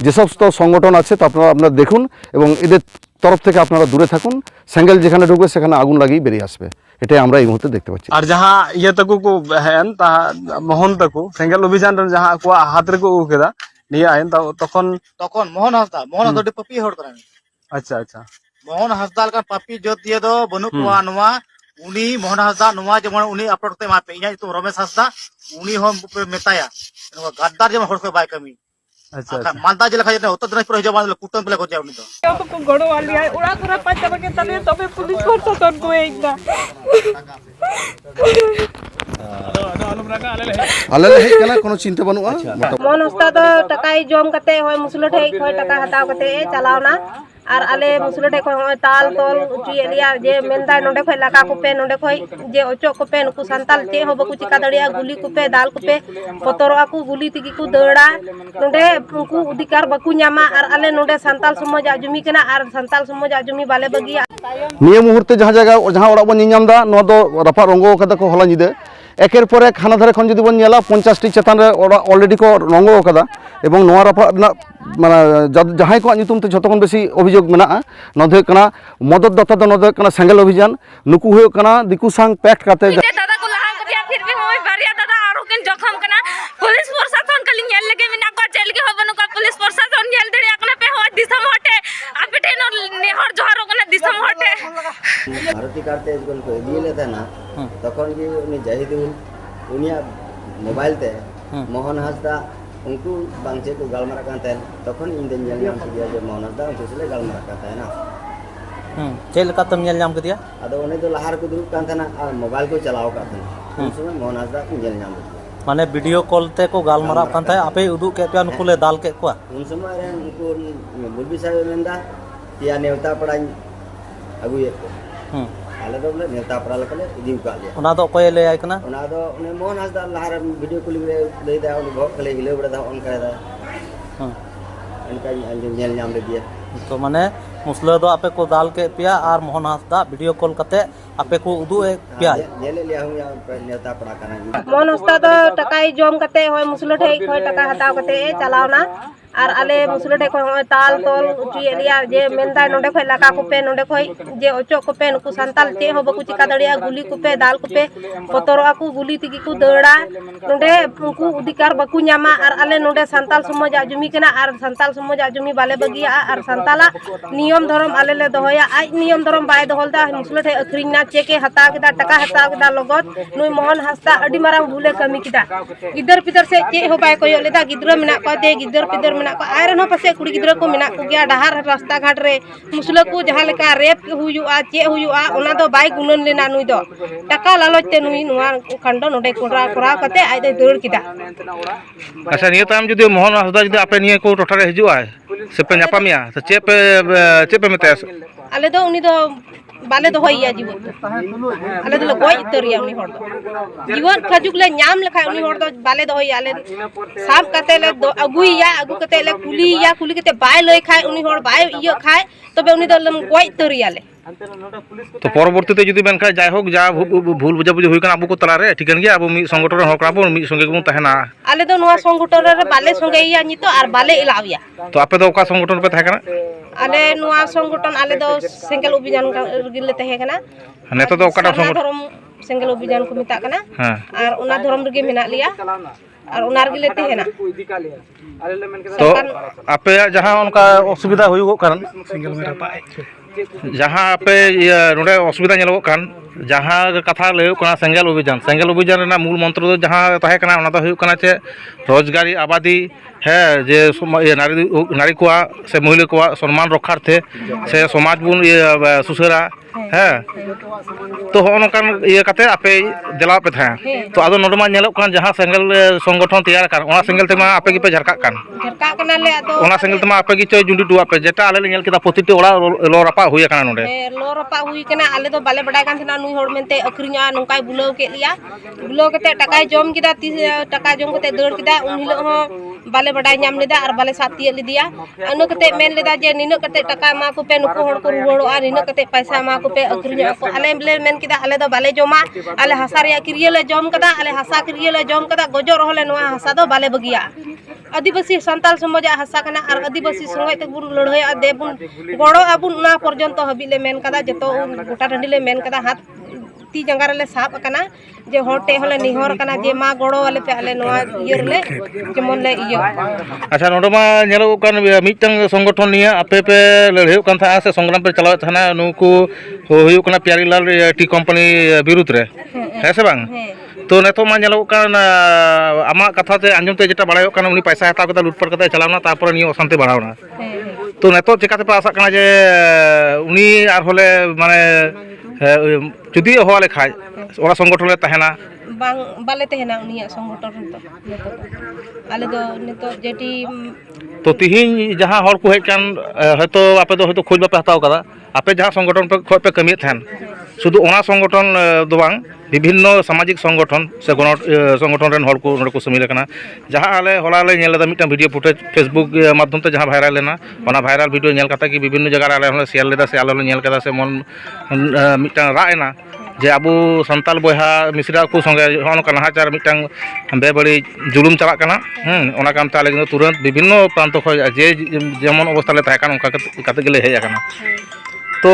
যে সমস্ত সংগঠন আছে তো আপনারা দেখুন এবং এদের তরফ থেকে আপনারা দূরে থাকুন। সেঙ্গেল যেখানে ঢুকবে সেখানে আগুন লাগিয়ে বেরিয়ে আসবে, এটাই আমরা এই মুহূর্তে দেখতে পাচ্ছি। আর যাহা ইয়ে তকু को हेन ता मोहन तकु सेंगल अभियान जहाँ को हाथ रे को केदा निया आयन तखन मोहन हासदा पपी हड़ करा। अच्छा अच्छा मोहन हासदा का पपी जो दिए दो बनु कुआ नवा उनी मोहन हासदा नवा जेमन उनी अपलोड ते मापे इया तो रमेश हासदा उनी हम मेताया गद्दार जेमन हड़ को बाय कमी। अच्छा मालदा जिला खाजे उत्तर दिनाजपुर हिजो मान कुटम पेले को जाउ नि तो गड़ो वाली है उड़ा कुरा पाचा के तले तबे पुलिस प्रशासन को एकदा आले हेज कना कोनो चिंता बनुआ। मोहन हस्ता तो टकाई जम कते होय मुसलो ठे होय टका हटाव कते चलावना और आले मुसलो ठे होय ताल तोल उची एरिया जे मेनदा नोडे खोय लाका कोपे नोडे खोय जे ओचो कोपे नुकु संताल चे हो बकु चिका दड़िया गुली कोपे दाल कोपे पतरो आकु गुली तिगी कु दड़ा नोडे उनको अधिकार बकु न्यामा और आले नोडे संताल समाज आजुमी कना और संताल समाज आजुमी बाले बगिया निये मुहूर्ते जहाँ जगह जहाँ ओड़ा बन नियामदा नो दो रफा रंगो कदा को हला निदे एकेर पर एक हाना धारे खन जुदी बन नेला 50टी चेतान रे अलरेडी को रंगो कदा एवं नोआ रफा माने जहां को नितुम ते जतखन बेसी अभियोग मेना नदे कना मदद दत्ता दो नदे कना सेंगेल अभियान नुकु हुयो कना दिकु सांग पैक्ट काते दादा को लहा कदिया फिर भी होय बारिया दादा आरो किन जखम कना पुलिस प्रशासन कली नेल लगे मिना को जेल के होबन को पुलिस प्रशासन नेल दे एकना पे होय दिसम हटे आपिटे न नेहर जोहारो कना दिसम हटे भारती कारते जन को दिए लेता ना तखन कि उनी जाहिदुल उनिया मोबाइल ते मोहन हासदा उनको बांचे को गालमारा कांते तखन इन दिन नेल नाम दिया जे मोहन हासदा उनको से गालमारा कांते है ना चेल का तुम नेल नाम के दिया अदो उन्हें तो लहार को दुरुप कांते ना और मोबाइल को चलाओ कांते उन समय मोहन हासदा को नेल नाम दिया माने वीडियो कॉल ते को गालमारा कांते आपे उदु के पे उनको ले दाल के को उन समय रे उनको मुलबी साहब मेंदा या नेवता पड़ाई अगु ये आले दो ले नेता पड़ा लकले इदी का ले ओना दो कोय ले आय कना ओना दो उन्हें मोहन हासदा लहार वीडियो कॉल ले दा उन भोग ले गिले बड़ा दा ऑन कर दा इनका नेल नाम ले दिया तो माने मुसले दो आपे को दाल के पिया और मोहन हासदा वीडियो कॉल कते आपे को उदु ए पिया नेले ले हूं या नेता पड़ा कना मोहन हस्ता तो टकाई जम कते होय मुसलो ठे होय टका हटाव कते चलावना और आले मुसलो ठे होय ताल तोल उची एरिया जे मेनदा नोडे खोय लाका कोपे नोडे खोय जे ओचो कोपे नुकु संताल चे हो बकु चिका दड़िया गुली कोपे दाल कोपे पतरो आकु गुली तिगी कु दड़ा नोडे उनको अधिकार बकु न्यामा और आले नोडे संताल समाज आजुमी कना और संताल समाज आजुमी बाले बगिया और संताला नियम धर्म आले ले दोहया आज नियम धर्म बाय दोहलदा मुसलो ठे अखरिना चेके हताव केदा टका हताव केदा लगत नुई मोहन हासदा अडी मारांग भूले कमी केदा गिदर पिदर से चे हो बाय कोयो लेदा गिदर मेना को दे गिदर पिदर मेना को आयरन हो पसे कुड़ी गिदर को मेना को गया डहार रास्ता घाट रे मुसलो को जहां लेका रेप हुयुआ चे हुयुआ ओना दो बाय गुनन लेना नुई दो टका लालच ते नुई नुआ खंडो नोडे कोरा कोरा कते आय दे दौड़ केदा। अच्छा निये ताम जुदी मोहन हासदा जुदी आपे निये को टोठा रे हिजुआ से पे न्यापामिया तो चे पे मेते आले दो उनी दो बाले दो होइया जीवन आले दो गोय तरिया उनी हर दो जीवन खजुक ले नाम लखा उनी हर दो बाले दो होइया आले साफ कते ले अगुइया अगु कते ले कुली कते बाय लय खाय उनी हर बाय इयो खाय तबे उनी दो गोय तरिया ले तो परवर्ती जुदी मेनखा जाय होक जा भूल बुझाबुझी हुई कना अबु को तला रे ठिकन गया अब मी संगठन रे होकरा बो मी संगे को तहना आले दो नोआ संगठन रे बाले संगे इया नितो और बाले इलाविया तो आपे दो का संगठन पे थाय कना आले नोआ संगठन आले दो सेंगेल अभियान गिले तहे कना नेता दो ओकाटा संगठन सेंगेल अभियान को मिता कना और उना धर्म रे मेना लिया और उनार गिले तहे ना तो आपे जहां उनका असुविधा हुई कारण सिंगल मेरा पाए जहाँ पे नोडे असुविधा नेलो कान जहाँ कथा लय कना सेंगेल अभियान रेना मूल मंत्र दो जहाँ तहे कना ओना दो हुई कना चे रोजगारी आबादी है जे नारी को से महिला को सम्मान रक्षार्थे से समाज बुन सुसरा है तो होनकान ये कते आपे दिला पे था तो आदो नोडमा नेलो कान जहाँ सेंगेल संगठन तैयार कान ओना सेंगेल तेमा आपे की पे झरका कना ले आदो ओना सेंगेल तेमा आपे की चोय जुंडी टुआ पे जेटा आले नेल केदा प्रतिटी ओड़ा लो रपा हुई काना नोडे लो रपा हुई कना आले दो बाले बडाय कान थना नुई हर मेनते अखरिङा नोंकाय बुलाव के लिया बुलाव कते टाकाय जम किदा टाका जम कते दौड़ किदा उन हिलो हो बाले बडाय नाम लेदा और बाले साथी लिदिया अनु कते मेन लेदा जे निनो कते टाका मा को पे नुको हर को रुवाड़ोआ निनो कते पैसा मा को पे अखरिङा को आले मेन किदा आले दो बाले जमा आले हसा रे किरिया ले जम कदा आले हसा किरिया ले जम कदा गजो रहले नोआ हसा दो बाले बगिया आदिवासी संताल समाज हसा कना और आदिवासी संगे ते बुन लड़ाई दे बुन गड़ो अबुन ना पर्यंत हबिले मेन कदा जतो गोटा टंडी ले मेन कदा हाथ ती जंगार ले साब कना जे होटे हले निहर कना जे मा गड़ो वाले पे आले नोआ इयर ले जेमन ले इयो अच्छा नोडे मा नेलो कान मिटंग संगठन निया आपे पे लड़ाई कान था से संग्राम पे चलाव थाना नुकु हुयु कना प्यारीलाल टी कंपनी विरुद्ध रे है से बांग तो नेतो मा नेलो कान आमा कथा ते अंजम ते जेटा बड़ायो कान उनी पैसा हता कता लुटपाट कता चलावना तापर नियो अशांति बढ़ावना तो नेतो चिकाते पे आशा कना जे उनी आर होले माने जुदी हो लेखाय ओरा संगठन ले तहना बांग बाले तहना उनिया संगठन तो आले दो नेतो जेटी तो तिहिन जहां हर को हेकान हयतो आपे दो हयतो खोज बापे हताव कदा आपे जहां संगठन पे खो पे कमी थान शुद्ध ओना संगठन दो बांग विभिन्न सामाजिक संगठन से संगठन रेन हर को नोड को समिल कना जहां आले होला ले नेल दा मिटा वीडियो फुटेज फेसबुक माध्यम ते जहां वायरल लेना ओना वायरल वीडियो नेल कता कि विभिन्न जगह आले होला शेयर लेदा से आले नेल कदा से मन मिटा राएना जे अबो संताल बोहा मिश्रा को संगे होन का नाहाचार मिटांग बेबड़ी जुलुम चला कना ओना काम ताले तुरंत विभिन्न प्रांत खो जे जेमन अवस्था ले ताहे कान उनका कते गेले हेय कना तो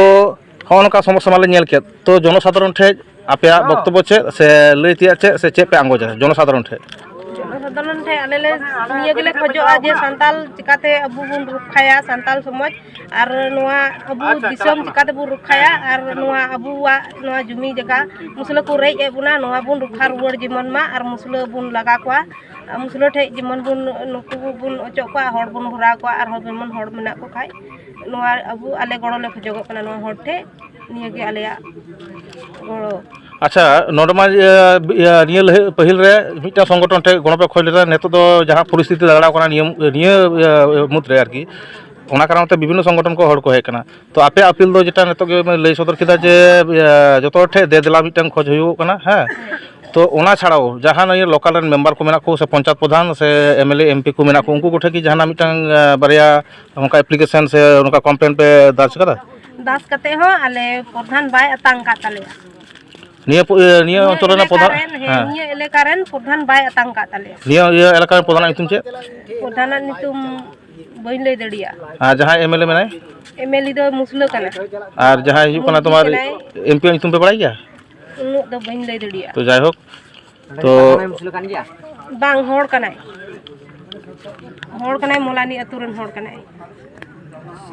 होन का समस्या माले नेल के तो जनसाधारण ठे आपे वक्तव्य चे से लैतिया चे से चे पे आंगोजा जनसाधारण ठे जनसाधारण ठे आले ले निया गेले खजोआ जे संताल चिकाते अबु बुन रुखाया संताल समाज और नोआ अबु दिसम चिकाते बुन रुखाया और नोआ अबुआ नोआ जुमी जगह मुसला को रेज एबुना नोआ बुन रुखा रुवर जिमन मा और मुसला बुन लगा कोआ मुसला ठे जिमन बुन नुकु बुन ओचो कोआ हड़ बुन भरा कोआ और हड़ जिमन हड़ मेना को खाय नोआ अबु आले गड़ो ले खजोग कना नोआ हड़ ठे निया गे आलेया गड़ो अच्छा नोडमा निया पहिल रे मिटा संगठन ठे गणपे खोल लेदा नेतो दो जहां परिस्थिति दाड़ा कना निया मुद रे आरकी ओना कारण ते विभिन्न संगठन को हड़ को हे कना तो आपे अपील दो जेटा नेतो के लई सदर किदा जे जतो ठे दे देला मिटन खोज हुयो कना है तो ओना छाड़ाओ जहां ये लोकल रेन मेंबर को मेना को से पंचायत प्रधान से एमएलए एमपी को मेना को उनको कोठे की जहां मिटन बारिया उनका एप्लीकेशन से उनका कंप्लेंट पे दर्ज करा दास कते हो आले प्रधान बाय अतांग का तालेया निया अंचल ना प्रधान निया एलाका रेन प्रधान बाय अतांग का तालेया निया एलाका रे प्रधान नितुम चे प्रधान नितुम बइन लई दड़िया आ जहां एमएलए मेना एमएलए दो मुसलो कना और जहां हिजु कना तुम्हार एमपी नितुम पे बड़ाई गया उनु दो बइन लई दड़िया तो जाय होक तो बांग होड़ कनाय मोलानी अतुरन होड़ कनाय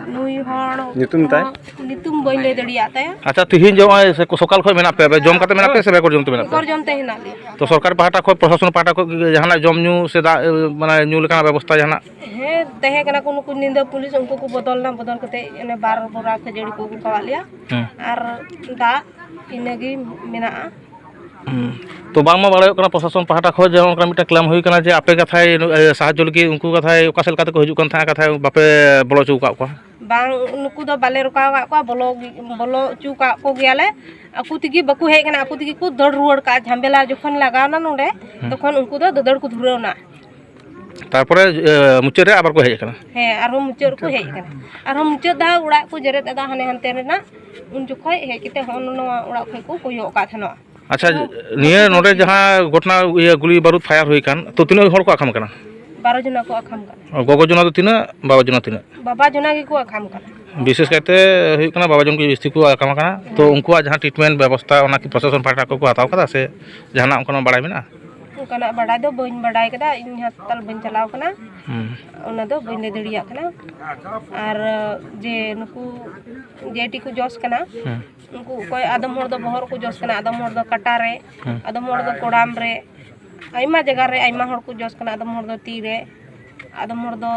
नुई होड़ नितुम बइन लई दड़िया ताय अच्छा तिहिन जो से सकाल खो मेना पे जम काते मेना पे से बेकर जम ते मेना बेकर जम ते हिना ले तो सरकार पाहटा खो प्रशासन पाहटा खो जहाना जम न्यू से माने न्यू लेका व्यवस्था जहाना हे तहे कना को नुकु निंदा पुलिस उनको को बदल कते एने बार बोरा खजड़ी को कवा लिया और दा इनगी मेना तो बांग मा बाड़ायो कना प्रशासन पाहटा खो जे उनका मिटा क्लेम हुई कना जे आपे कथाय साहाय्य लगी उनको कथाय ओका सेल काते को हिजु कन था कथाय बापे बलो चौका को बांग नुकु दो बाले रुका को बलो चौका को गयाले aku tigi baku hej kana aku tigi ku dor ruwar ka झमेला जखन लगावना नोडे तखन उनको दो ददड़ को धुरवना तारपरे मुचे रे आबार को हेज kana हे आरो मुचे को हेज kana आरो मुचे दा उड़ा को जरे दादा हाने हनते रेना उन जखय हे किते हन नवा उड़ा खय को कोयो का थनो अच्छा निया नोडे जहां घटना गुली बारूद फायर हुई कान तो तिनो हर को आखम kana 12 जना को आखम kana गोगो जना तो तिना बाबा जना की को आखम kana विशेष कहते हुई कना बाबा जन की स्थिति को आखम kana तो उनको जहां ट्रीटमेंट व्यवस्था ओना की प्रशासन पाटा को हताव कदा से जहां उनको बड़ाई मेना उनका बड़ाई दो बइन बड़ाई कदा इन हस्पताल बइन चलाव कना ओना दो बइन ले दड़िया कना और जे नुकु जेटी को जोस कना उनको कोई आदम हर दो बहर को जोस कना आदम हर दो कटा रे आदम हर दो कोड़ाम रे आइमा जगह रे आइमा हर को जोस कना आदम हर दो ती रे आदम हर दो